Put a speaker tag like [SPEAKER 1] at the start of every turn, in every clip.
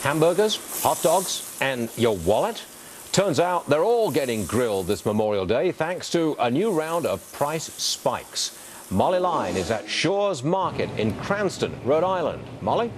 [SPEAKER 1] Hamburgers, hot dogs, and your wallet? Turns out they're all getting grilled this Memorial Day thanks to a new round of price spikes. Molly Line is at Shaw's Market in Cranston, Rhode Island. Molly?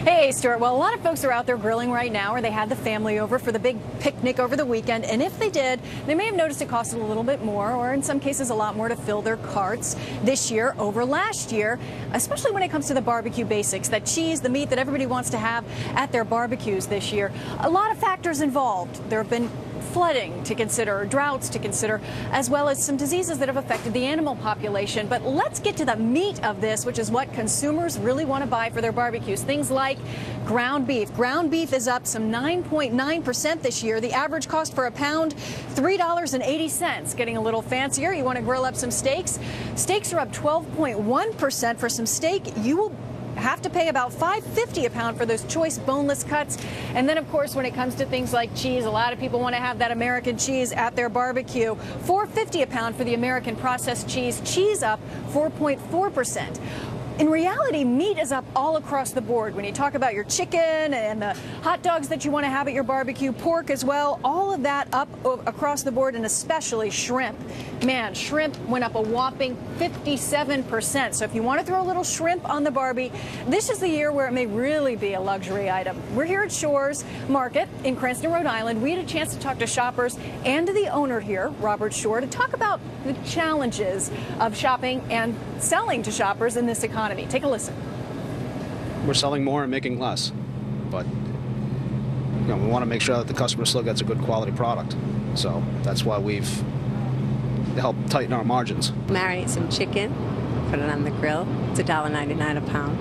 [SPEAKER 2] Hey, Stuart. Well, a lot of folks are out there grilling right now, or they had the family over for the big picnic over the weekend. And if they did, they may have noticed it costed a little bit more, or in some cases a lot more, to fill their carts this year over last year, especially when it comes to the barbecue basics, that cheese, the meat that everybody wants to have at their barbecues this year. A lot of factors involved. There have been flooding to consider, droughts to consider, as well as some diseases that have affected the animal population. But let's get to the meat of this, which is what consumers really want to buy for their barbecues. Things like ground beef. Ground beef is up some 9.9% this year. The average cost for a pound, $3.80. Getting a little fancier. You want to grill up some steaks? Steaks are up 12.1% for some steak. You will have to pay about $5.50 a pound for those choice boneless cuts. And then, of course, when it comes to things like cheese, a lot of people want to have that American cheese at their barbecue. $4.50 a pound for the American processed cheese. Cheese up 4.4%. In reality, meat is up all across the board. When you talk about your chicken and the hot dogs that you want to have at your barbecue, pork as well, all of that up across the board, and especially shrimp. Man, shrimp went up a whopping 57%. So if you want to throw a little shrimp on the Barbie, this is the year where it may really be a luxury item. We're here at Shaw's Market in Cranston, Rhode Island. We had a chance to talk to shoppers and to the owner here, Robert Shore, to talk about the challenges of shopping and selling to shoppers in this economy. Take a listen.
[SPEAKER 3] We're selling more and making less, but we want to make sure that the customer still gets a good quality product. So that's why we've helped tighten our margins.
[SPEAKER 4] Marinate some chicken, put it on the grill. It's $1.99 a pound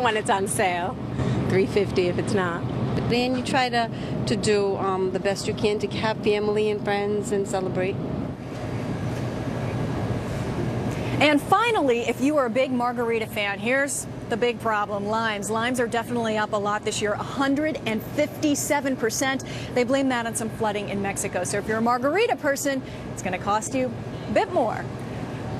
[SPEAKER 4] when it's on sale. $3.50 if it's not.
[SPEAKER 5] Then you try to do the best you can to have family and friends and celebrate.
[SPEAKER 2] And finally, if you are a big margarita fan, here's the big problem: limes. Limes are definitely up a lot this year, 157%. They blame that on some flooding in Mexico. So if you're a margarita person, it's going to cost you a bit more.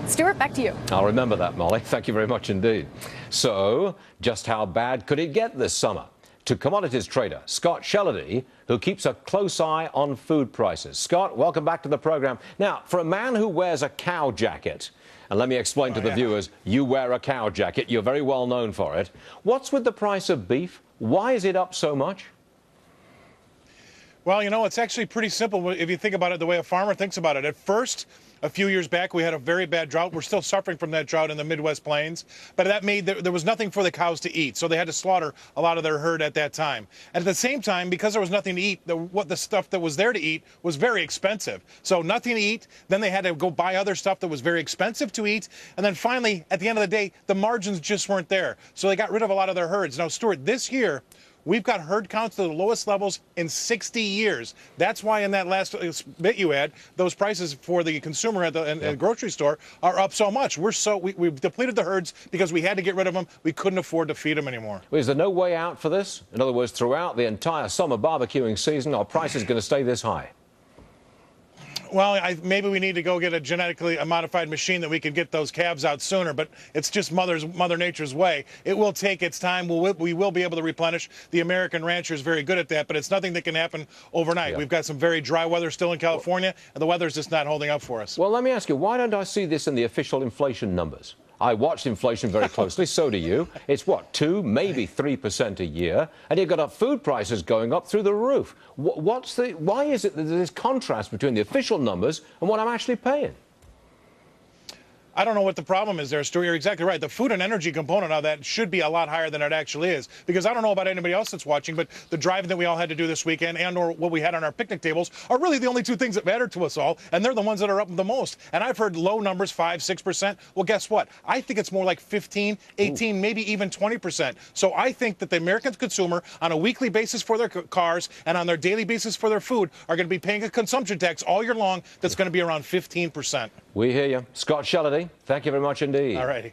[SPEAKER 2] Stuart, back to you.
[SPEAKER 1] I'll remember that, Molly. Thank you very much indeed. So, just how bad could it get this summer? To commodities trader Scott Shellady, who keeps a close eye on food prices. Scott, welcome back to the program. Now, for a man who wears a cow jacket, and let me explain to the viewers, you wear a cow jacket, you're very well known for it. What's with the price of beef? Why is it up so much?
[SPEAKER 6] Well, you know, it's actually pretty simple if you think about it the way a farmer thinks about it. At first, a few years back, we had a very bad drought. We're still suffering from that drought in the Midwest Plains, but that made there was nothing for the cows to eat, so they had to slaughter a lot of their herd at that time. And at the same time, because there was nothing to eat, the stuff that was there to eat was very expensive. So nothing to eat, then they had to go buy other stuff that was very expensive to eat, and then finally, at the end of the day, the margins just weren't there. So they got rid of a lot of their herds. Now, Stuart, this year, we've got herd counts to the lowest levels in 60 years. That's why in that last bit you had, those prices for the consumer at the grocery store are up so much. We've depleted the herds because we had to get rid of them. We couldn't afford to feed them anymore.
[SPEAKER 1] Well, is there no way out for this? In other words, throughout the entire summer barbecuing season, our price is going to stay this high?
[SPEAKER 6] Well, maybe we need to go get a genetically modified machine that we could get those calves out sooner, but it's just Mother Nature's way. It will take its time. We will be able to replenish. The American rancher is very good at that, but it's nothing that can happen overnight. We've got some very dry weather still in California, and the weather's just not holding up for us.
[SPEAKER 1] Well, let me ask you, why don't I see this in the official inflation numbers? I watched inflation very closely, so do you. It's what, 2, maybe 3% a year, and you've got food prices going up through the roof. Why is it that there's this contrast between the official numbers and what I'm actually paying?
[SPEAKER 6] I don't know what the problem is there, Stuart. You're exactly right. The food and energy component of that should be a lot higher than it actually is. Because I don't know about anybody else that's watching, but the driving that we all had to do this weekend and or what we had on our picnic tables are really the only two things that matter to us all, and they're the ones that are up the most. And I've heard low numbers, 5, 6%. Well, guess what? I think it's more like 15, 18, maybe even 20%. So I think that the American consumer, on a weekly basis for their cars and on their daily basis for their food, are going to be paying a consumption tax all year long that's going to be around 15%.
[SPEAKER 1] We hear you. Scott Shellady, thank you very much indeed.
[SPEAKER 6] All righty.